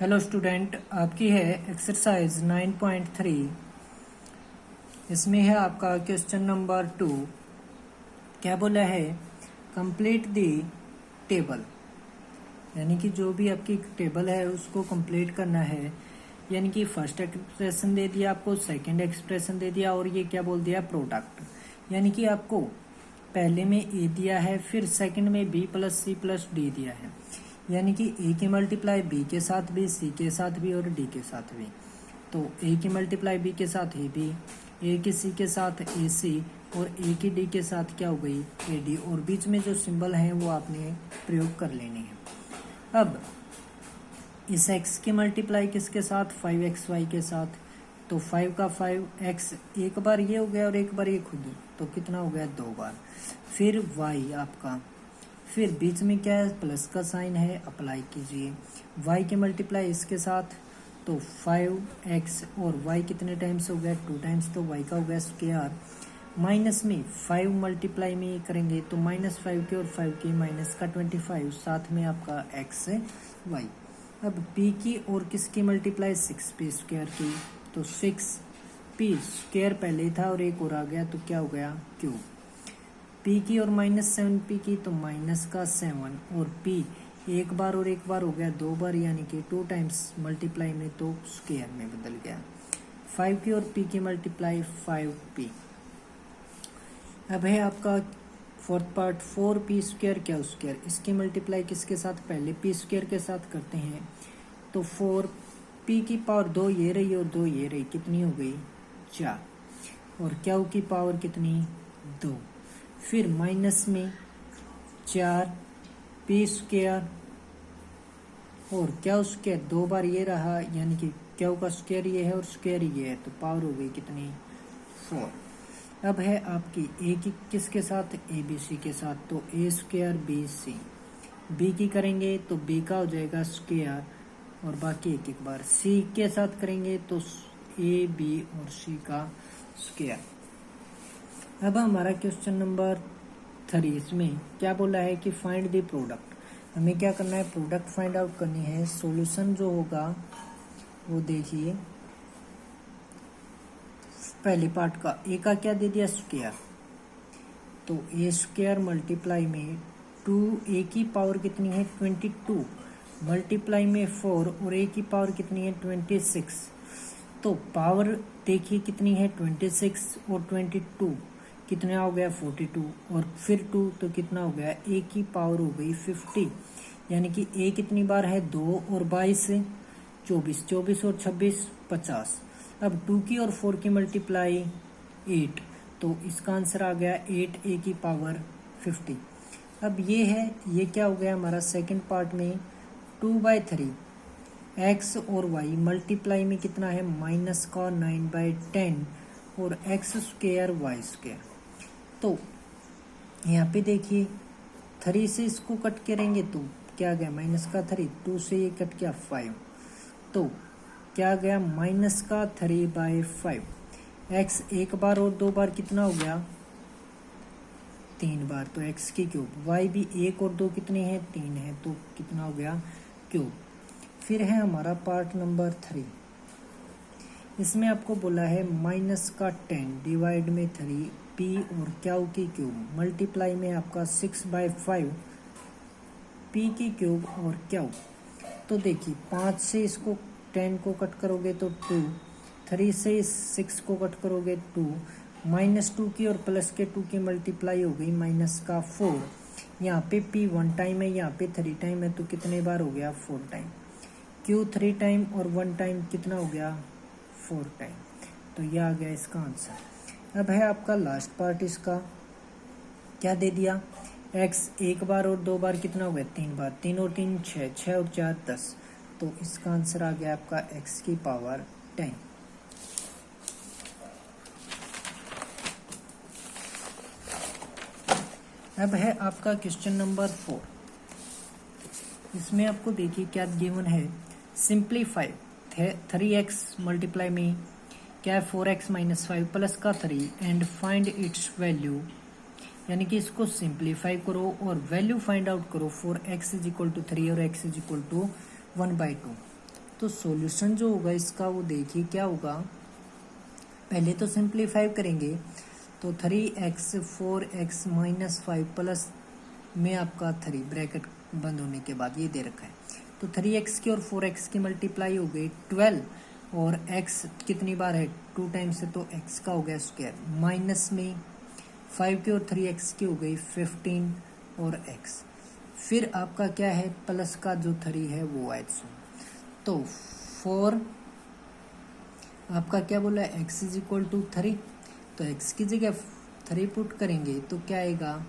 Hello student, आपकी है exercise 9.3। इसमें है आपका क्वेश्चन नंबर 2। क्या बोला है? कंप्लीट दी टेबल, यानी कि जो भी आपकी टेबल है उसको कंप्लीट करना है। यानी कि फर्स्ट एक्सप्रेशन दे दिया आपको, सेकंड एक्सप्रेशन दे दिया और ये क्या बोल दिया? प्रोडक्ट। यानी कि आपको पहले में ए दिया है, फिर सेकंड में B plus C plus D दिया है। यानी कि ए की मल्टीप्लाई बी के साथ भी, सी के साथ भी और डी के साथ भी। तो ए की मल्टीप्लाई बी के साथ ए बी, ए की सी के साथ ए सी और ए की डी के साथ क्या हो गई? A D. और बीच में जो सिंबल हैं वो आपने प्रयोग कर लेने हैं। अब इस x की मल्टीप्लाई किसके साथ? 5xy के साथ। तो 5 का 5x एक बार ये हो गया और एक बार ये खुद, तो कितना हो गया? 2 बार। फिर y आपका, फिर बीच में क्या है? प्लस का साइन है, अप्लाई कीजिए। y की मल्टीप्लाई इसके साथ, तो 5x और y कितने टाइम्स हो गया? 2 टाइम्स, तो y का हो गया स्क्वायर। माइनस में 5 मल्टीप्लाई में करेंगे तो -5 की और 5 की माइनस का 25, साथ में आपका x y। अब p की और किसकी मल्टीप्लाई? 6p स्क्वायर की, तो 6p स्क्वायर पहले था और एक और आ गया, तो क्या हो गया? क्यूब। p की और -7p की, तो माइनस का 7 और p एक बार और एक बार हो गया 2 बार, यानी कि 2 टाइम्स मल्टीप्लाई में, तो स्क्वायर में बदल गया। 5 की और p की मल्टीप्लाई 5p। अब है आपका फोर्थ पार्ट, 4p स्क्वायर क्या स्क्वायर, इसकी मल्टीप्लाई किसके साथ? पहले p स्क्वायर के साथ करते हैं। तो 4p की पावर 2 ये रही और 2 ये रही, कितनी हो गई? 4। और क्या की पावर कितनी? 2। फिर माइनस में 4p स्क्वायर और क्या स्क्वायर 2 बार ये रहा, यानी कि क्या का स्क्वायर ये है और स्क्वायर ये है, तो पावर हो गई कितनी? 4। अब है आपकी ए की किसके साथ? ए बी सी के साथ, तो ए स्क्वायर बी सी। बी की करेंगे तो बी का हो जाएगा स्क्वायर और बाकी एक एक बार। सी के साथ करेंगे तो ए बी और सी का स्क्वायर। अब हमारा क्वेश्चन नंबर 3, इसमें क्या बोला है कि फाइंड द प्रोडक्ट। हमें क्या करना है? प्रोडक्ट फाइंड आउट करनी है। सॉल्यूशन जो होगा वो देखिए, पहले पार्ट का ए का क्या दे दिया? स्क्वायर। तो ए स्क्वायर मल्टीप्लाई में 2a की पावर कितनी है? 22 मल्टीप्लाई में 4 और a की पावर कितनी है? 26। तो पावर देखिए कितनी है? 26 और 22 कितना हो गया? 42 और फिर 2 तो कितना हो गया? a की पावर हो गई 50। यानी कि a कितनी बार है? 2 और 22 24, 24 और 26 50। अब 2 की और 4 की मल्टीप्लाई 8, तो इसका आंसर आ गया 8a की पावर 50। अब ये है, ये क्या हो गया हमारा सेकंड पार्ट में? 2/3 x और y मल्टीप्लाई में कितना है? माइनस का 9/10 और x स्क्वायर y स्क्वायर। तो यहाँ पे देखिए 3 से इसको कट करेंगे तो क्या गया? माइनस का 3। 2 से ये कट गया 5, तो क्या गया? माइनस का 3/5। x एक बार और 2 बार कितना हो गया? 3 बार, तो x की क्यूब। y भी 1 और 2 कितने हैं? 3 है, तो कितना हो गया? क्यूब। फिर है हमारा पार्ट नंबर 3, इसमें आपको बोला है माइनस का 10 डिवाइड में 3 p और क्या की क्यूब मल्टीप्लाई में आपका 6/5 p की क्यूब और क्या। तो देखिए 5 से इसको 10 को कट करोगे तो 2, 3 से 6 को कट करोगे 2, -2 की और प्लस के 2 की मल्टीप्लाई हो गई माइनस का 4। यहाँ पे p 1 टाइम है, यहाँ पे 3 टाइम है, तो कितने बार हो गया? 4 टाइम। q 3 टाइम और 1 टाइम कितना हो गया? 4 टाइम। तो यह आ गया इसका आंसर। अब है आपका लास्ट पार्ट, इसका क्या दे दिया? x एक बार और 2 बार कितना हो गया? 3 बार। 3 और 3 6, 6 और 4 10, तो इसका आंसर आ गया आपका x की पावर 10। अब है आपका क्वेश्चन नंबर 4, इसमें आपको देखिए क्या गिवन है? सिंप्लीफाई 3x मल्टीप्लाई में क्या है? 4x - 5 प्लस का 3 एंड फाइंड इट्स वैल्यू। यानी कि इसको सिंप्लीफाई करो और वैल्यू फाइंड आउट करो फॉर x = 3 और x = 1/2। तो सॉल्यूशन जो होगा इसका वो देखिए क्या होगा। पहले तो सिंप्लीफाई करेंगे तो 3x 4x -5 प्लस में आपका 3 ब्रैकेट बंद होने के बाद ये दे रखा है। तो 3x की और 4x की मल्टीप्लाई हो गई 12 और x कितनी बार है 2 टाइम्स से तो x का हो गया स्क्वायर, माइनस में 5 की और 3x की हो गई 15 और x, फिर आपका क्या है प्लस का जो 3 है वो आए। तो 4 आपका क्या बोला है x इज इक्वल टू 3, तो x की जगह 3 पुट करेंगे तो क्या आएगा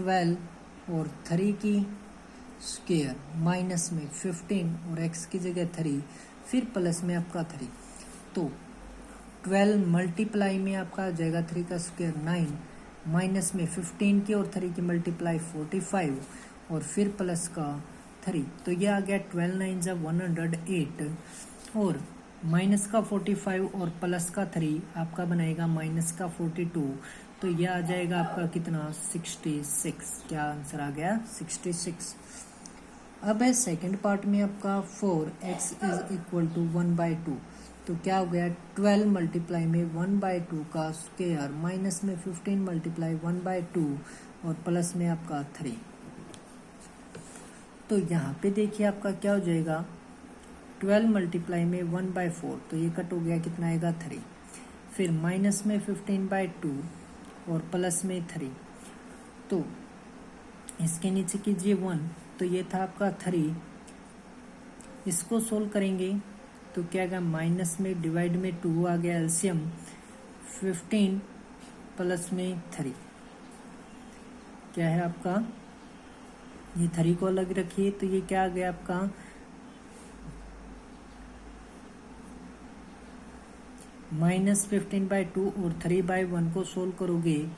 12 और 3 की स्क्वायर माइनस में 15 और x की जगह 3 फिर प्लस में आपका 3, तो 12 मल्टीप्लाई में आपका आ जाएगा 3 का स्क्वायर 9 माइनस में 15 की और 3 की मल्टीप्लाई 45 और फिर प्लस का 3, तो ये आ गया 12 9 जा 108 और माइनस का 45 और प्लस का 3 आपका बनाएगा माइनस का 42, तो ये आ जाएगा आपका कितना 66। क्या आंसर आ गया 66। अब है सेकंड पार्ट में आपका 4x इज इक्वल टू 1/2, तो क्या हो गया 12 मल्टीप्लाई में 1/2 का स्क्वायर माइनस में 15 मल्टीप्लाई 1/2 और प्लस में आपका 3, तो यहाँ पे देखिए आपका क्या हो जाएगा 12 मल्टीप्लाई में 1/4, तो ये कट हो गया कितना आएगा 3, फिर माइनस में 15/2 और प्लस में 3, तो इसके नीचे कीजिए 1, तो ये था आपका 3, इसको सोल्व करेंगे तो क्या आएगा माइनस में डिवाइड में 2 आ गया एलसीएम 15 प्लस में 3, क्या है आपका ये 3 को अलग रखिए तो ये क्या आ गया आपका -15/2 और 3/1 को सोल्व करोगे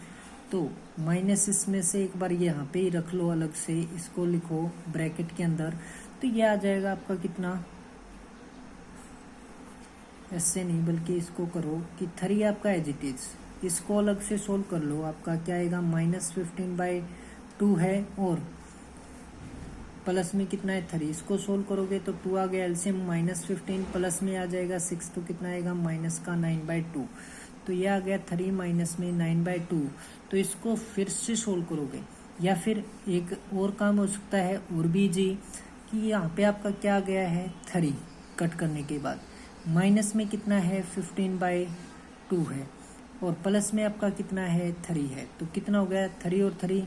तो माइनस इसमें से एक बार यहाँ पे ही रख लो अलग से, इसको लिखो ब्रैकेट के अंदर, तो ये आ जाएगा आपका कितना, ऐसे नहीं बल्कि इसको करो कि 3 आपका एज इट इज, इसको अलग से सोल्व कर लो, आपका क्या आएगा -15/2 है और प्लस में कितना है 3, इसको सोल्व करोगे तो 2 आ गया एलसीएम -15 प्लस में आ जाएगा 6, तो कितना आएगा माइनस का 9/2, तो ये आ गया 3 माइनस में 9/2, तो इसको फिर से सोल्व करोगे या फिर एक और काम हो सकता है और भी जी कि यहाँ पे आपका क्या आ गया है 3 कट करने के बाद, माइनस में कितना है 15/2 है और प्लस में आपका कितना है 3 है, तो कितना हो गया 3 और 3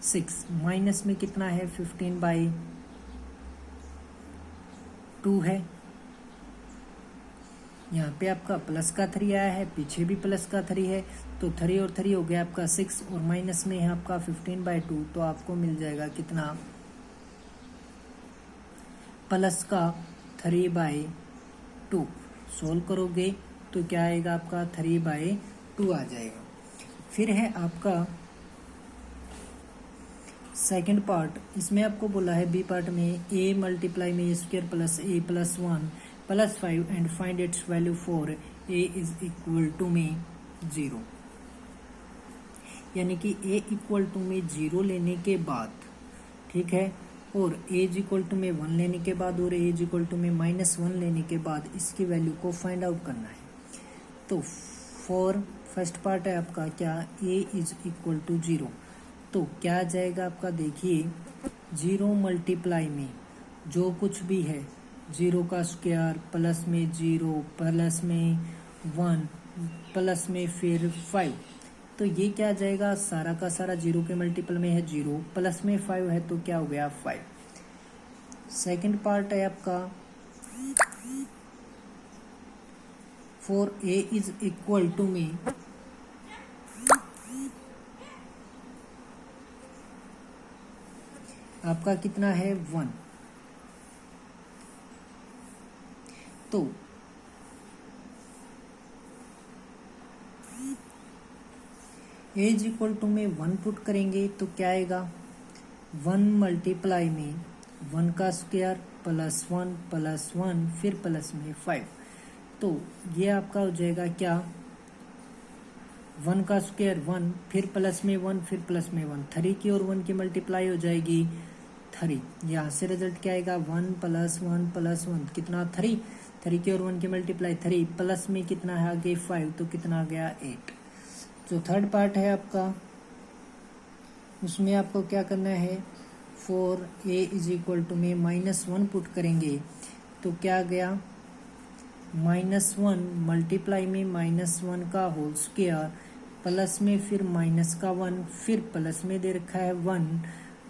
6, माइनस में कितना है 15/2 है, यहाँ पे आपका प्लस का 3 आया है, पीछे भी प्लस का 3 है, तो 3 और 3 हो गया आपका 6 और माइनस में है आपका 15/2, तो आपको मिल जाएगा कितना प्लस का 3/2, सोल्व करोगे तो क्या आएगा आपका 3/2 आ जाएगा। फिर है आपका सेकंड पार्ट, इसमें आपको बोला है बी पार्ट में a मल्टीप्लाई में a² plus a plus 1 plus 5 and find its value for a is equal to में 0, यानी कि a इक्वल टू में 0 लेने के बाद, ठीक है, और a इज इक्वल टू में 1 लेने के बाद और a इज इक्वल टू में -1 लेने के बाद इसकी वैल्यू को फाइंड आउट करना है। तो फॉर फर्स्ट पार्ट है आपका क्या a इज इक्वल टू 0, तो क्या आ जाएगा आपका देखिए 0 मल्टीप्लाई में जो कुछ भी है 0 का स्क्वायर प्लस में 0 प्लस में 1 प्लस में फिर 5, तो ये क्या आ जाएगा सारा का सारा 0 के मल्टीपल में है 0 प्लस में 5 है तो क्या हो गया 5। सेकंड पार्ट है आपका for a is equal to में आपका कितना है 1, तो a इज इक्वल टू में 1 पुट करेंगे तो क्या आएगा 1 मल्टीप्लाई में 1 का स्क्वायर प्लस 1 प्लस 1 फिर प्लस में 5, तो ये आपका हो जाएगा क्या 1 का स्क्वायर 1 फिर प्लस में 1 फिर प्लस में 1, 3 की और 1 की मल्टीप्लाई हो जाएगी 3। यहाँ से रिजल्ट क्या आएगा 1 + 1 + 1 कितना 3। 3 की और 1 की मल्टीप्लाई 3 प्लस में कितना है आगे 5 तो कितना आ गया 8। जो थर्ड पार्ट है आपका उसमें आपको क्या करना है 4a = में -1 पुट करेंगे तो क्या गया -1 मल्टीप्लाई में -1 का होल स्क्वायर प्लस में फिर माइनस का 1 फिर प्लस में दे रखा है 1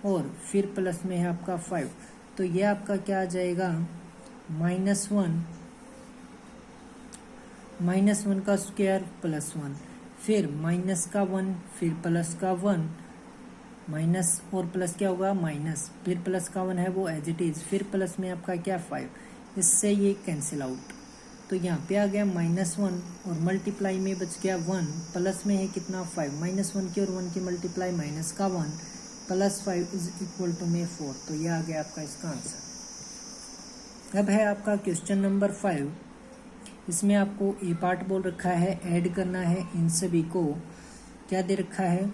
और फिर प्लस में है आपका 5 तो ये आपका क्या आ जाएगा -1 का स्क्वायर +1 फिर माइनस का 1 फिर प्लस का 1 माइनस और प्लस क्या होगा माइनस फिर प्लस का 1 है वो एज इट इज फिर प्लस में आपका क्या 5 इससे ये कैंसिल आउट तो यहाँ पे आ गया -1 और मल्टीप्लाई में बच गया 1 प्लस में है कितना 5 -1 की और 1 की मल्टीप्लाई माइनस का 1 + 5 = में 4 तो ये आ गया आपका इसका आंसर। अब है आपका क्वेश्चन नंबर 5। इसमें आपको ए पार्ट बोल रखा है ऐड करना है इन सभी को क्या दे रखा है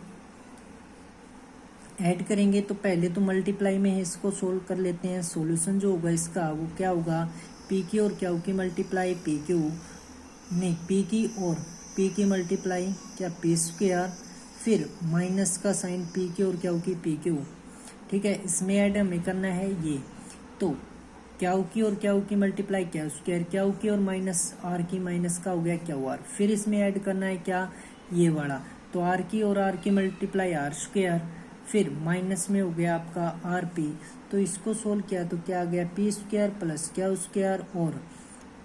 ऐड करेंगे तो पहले तो मल्टीप्लाई में है इसको सोल्व कर लेते हैं। सॉल्यूशन जो होगा इसका वो क्या होगा पी की और क्यू की मल्टीप्लाई पी की मल्टीप्लाई क्या p² फिर माइनस का साइन पी की और क्यू की pq। ठीक है इसमें ऐड हमें करना है ये तो क्यू की और क्यू की मल्टीप्लाई क्यू² क्यू की और माइनस आर की माइनस का हो गया क्यू आर फिर इसमें ऐड करना है क्या ये वाला तो आर की और आर की मल्टीप्लाई r² फिर माइनस में हो गया आपका आर पी तो इसको सोल्व किया तो क्या आ गया p² + क्यू² और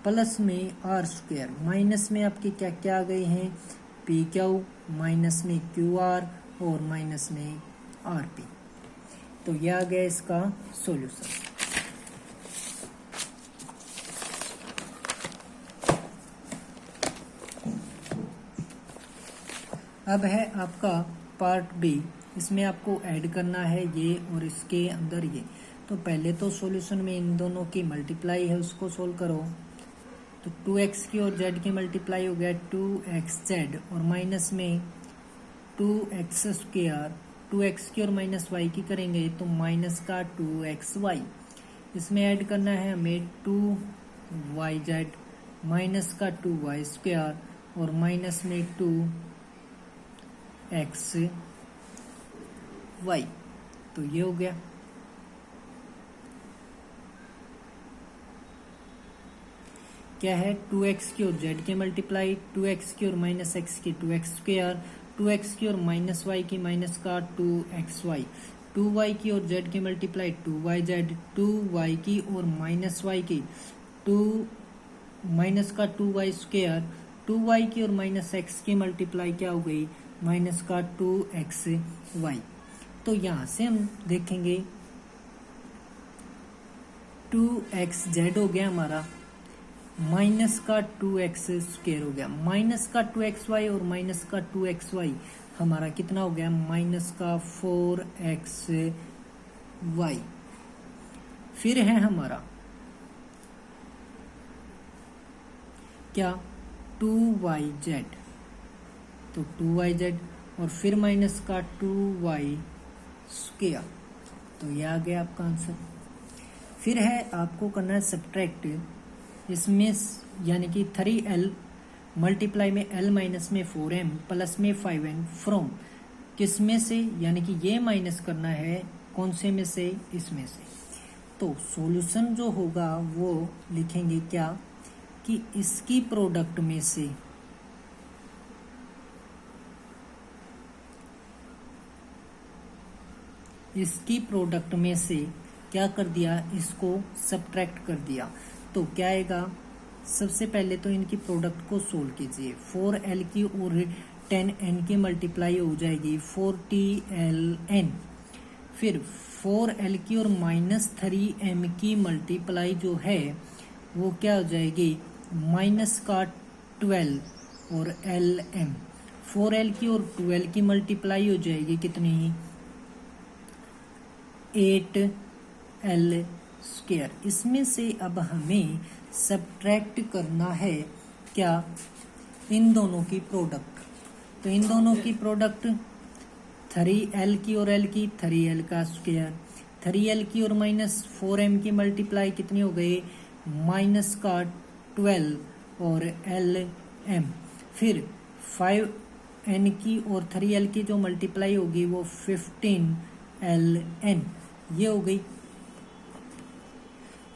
प्लस में r² माइनस में आपके क्या क्या आ गए हैं pq माइनस में qr और माइनस में rp तो यह आ गया इसका सॉल्यूशन। अब है आपका पार्ट बी। इसमें आपको ऐड करना है ये और इसके अंदर ये तो पहले तो सॉल्यूशन में इन दोनों की मल्टीप्लाई है उसको सोल्व करो तो 2x की और z की मल्टीप्लाई हो गया 2xz और माइनस में 2x²। 2x की और -y की करेंगे तो माइनस का 2xy इसमें ऐड करना है हमें 2yz माइनस का 2y² और माइनस में 2xy तो ये हो गया। क्या है 2x की और z की मल्टीप्लाई 2x की और -x की 2x²। 2x की और -y की माइनस का 2xy 2y की और z की मल्टीप्लाई 2yz 2y की और -y की 2 माइनस का 2y²। 2y की और -x की मल्टीप्लाई क्या हो गई माइनस का 2xy तो यहाँ से हम देखेंगे 2xz हो गया हमारा माइनस का 2x² हो गया माइनस का 2xy और माइनस का 2xy हमारा कितना हो गया माइनस का 4xy। फिर है हमारा क्या 2yz तो 2yz और फिर माइनस का 2y² तो यह आ गया आपका आंसर। फिर है आपको करना है सब्ट्रैक्ट इसमें यानी कि 3l मल्टीप्लाई में l माइनस में 4m प्लस में 5n फ्रॉम किसमें से यानी कि ये माइनस करना है कौन से में से इसमें से तो सॉल्यूशन जो होगा वो लिखेंगे क्या कि इसकी प्रोडक्ट में से क्या कर दिया इसको सब्ट्रैक्ट कर दिया तो क्या आएगा सबसे पहले तो इनकी प्रोडक्ट को सोल्व कीजिए 4l की और 10n की मल्टीप्लाई हो जाएगी 40ln फिर 4l की और -3m की मल्टीप्लाई जो है वो क्या हो जाएगी माइनस का 12 और lm 4l की और 12 की मल्टीप्लाई हो जाएगी कितनी 8l²। इसमें से अब हमें सब्ट्रैक्ट करना है क्या इन दोनों की प्रोडक्ट तो इन दोनों की प्रोडक्ट 3l की और l की 3l का स्क्वायर 3l की और माइनस 4m की मल्टीप्लाई कितनी हो गई, माइनस का 12 और lm। फिर 5n की और 3l की जो मल्टीप्लाई होगी वो 15ln, ये हो गई।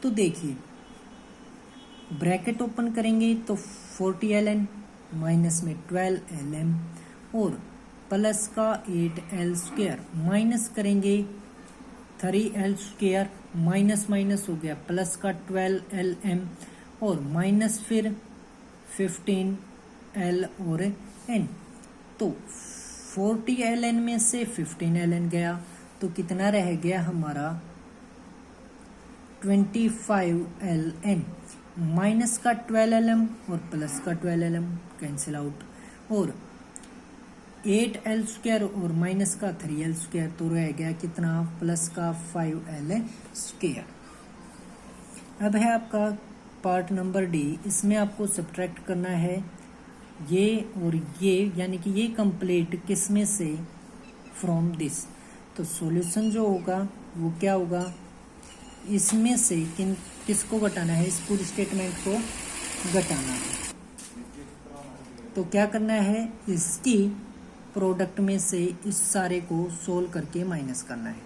तो देखिए ब्रैकेट ओपन करेंगे तो 40ln माइनस में 12lm और प्लस का 8l स्क्वायर, माइनस करेंगे 3l स्क्वायर, माइनस माइनस हो गया प्लस का 12lm और माइनस फिर 15l और n। तो 40ln में से 15ln गया तो कितना रह गया हमारा 25ln, माइनस का 12lm और प्लस का 12lm कैंसिल आउट और 8l स्क्वायर और माइनस का 3l स्क्वायर, तो रह गया कितना प्लस का 5l स्क्वायर। अब है आपका पार्ट नंबर डी, इसमें आपको सब्ट्रैक्ट करना है ये और ये, यानी कि ये कंप्लीट किसमें से, फ्रॉम दिस। तो सॉल्यूशन जो होगा वो क्या होगा, इसमें से किसको घटाना है, इस पूरी स्टेटमेंट को घटाना है। तो क्या करना है, इसकी प्रोडक्ट में से इस सारे को सोल्व करके माइनस करना है।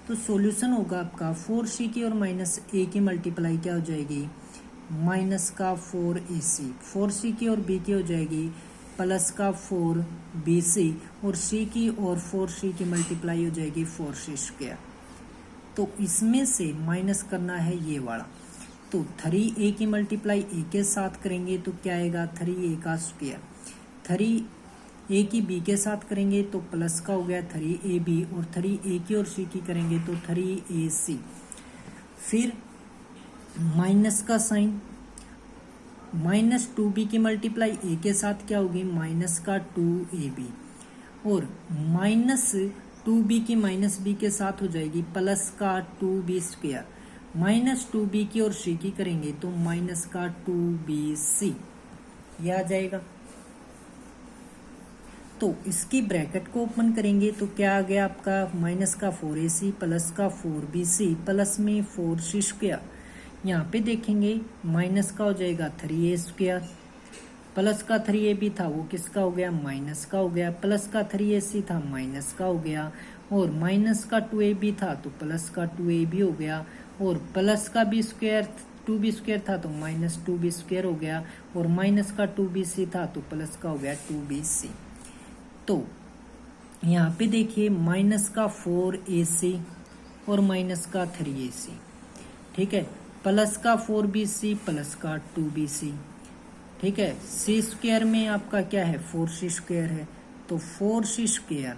तो सॉल्यूशन होगा आपका 4c की और माइनस a की मल्टीप्लाई क्या हो जाएगी, माइनस का 4ac, 4c की और b की हो जाएगी प्लस का 4bc और c की और 4c की मल्टीप्लाई हो जाएगी 4c स्क्वायर। तो इसमें से माइनस करना है ये वाला। तो 3a की मल्टीप्लाई a के साथ करेंगे तो क्या आएगा 3a का स्क्वायर, 3a की b के साथ करेंगे तो प्लस का हो गया 3ab और 3a की और c की करेंगे तो 3ac। फिर माइनस का साइन, माइनस 2b की मल्टीप्लाई a के साथ क्या होगी, माइनस का 2ab और माइनस 2b की माइनस b के साथ हो जाएगी प्लस का 2b स्क्वायर, माइनस 2b की और c की करेंगे तो माइनस का 2bc, ये आ जाएगा। तो इसकी ब्रैकेट को ओपन करेंगे तो क्या आ गया आपका माइनस का 4ac प्लस का 4bc प्लस में 4c स्क्वायर। यहाँ पे देखेंगे माइनस का हो जाएगा 3a स्क्वायर, प्लस का 3ab था वो किसका हो गया, माइनस का हो गया, प्लस का 3ac था माइनस का हो गया और माइनस का 2ab था तो प्लस का 2ab हो गया और प्लस का b स्क्वायर 2b स्क्वायर था तो माइनस 2b स्क्वायर हो गया और माइनस का 2bc था तो प्लस का हो गया 2bc। तो यहाँ पे देखिए माइनस का 4ac और माइनस का 3ac, ठीक है, प्लस का 4bc प्लस का 2bc, ठीक है, c स्क्वायर में आपका क्या है 4c स्क्वायर है तो 4c स्क्वायर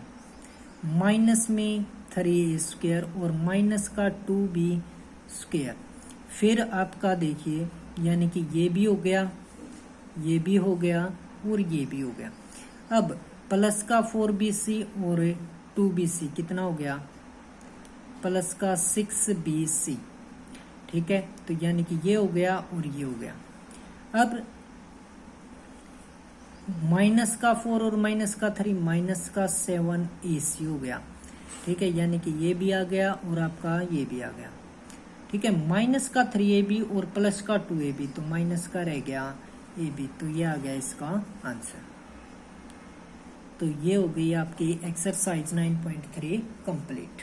माइनस में 3a स्क्वायर और माइनस का 2b स्क्वायर। फिर आपका देखिए यानी कि ये भी हो गया, ये भी हो गया और ये भी हो गया। अब प्लस का 4bc और 2bc कितना हो गया, प्लस का 6bc, ठीक है, तो यानी कि ये हो गया और ये हो गया। अब माइनस का 4 और माइनस का 3 माइनस का 7ac हो गया, ठीक है, यानी कि ये भी आ गया और आपका ये भी आ गया, ठीक है, माइनस का 3ab और प्लस का 2ab तो माइनस का रह गया ab, तो ये आ गया इसका आंसर। तो ये हो गई आपकी एक्सरसाइज 9.3 कंप्लीट।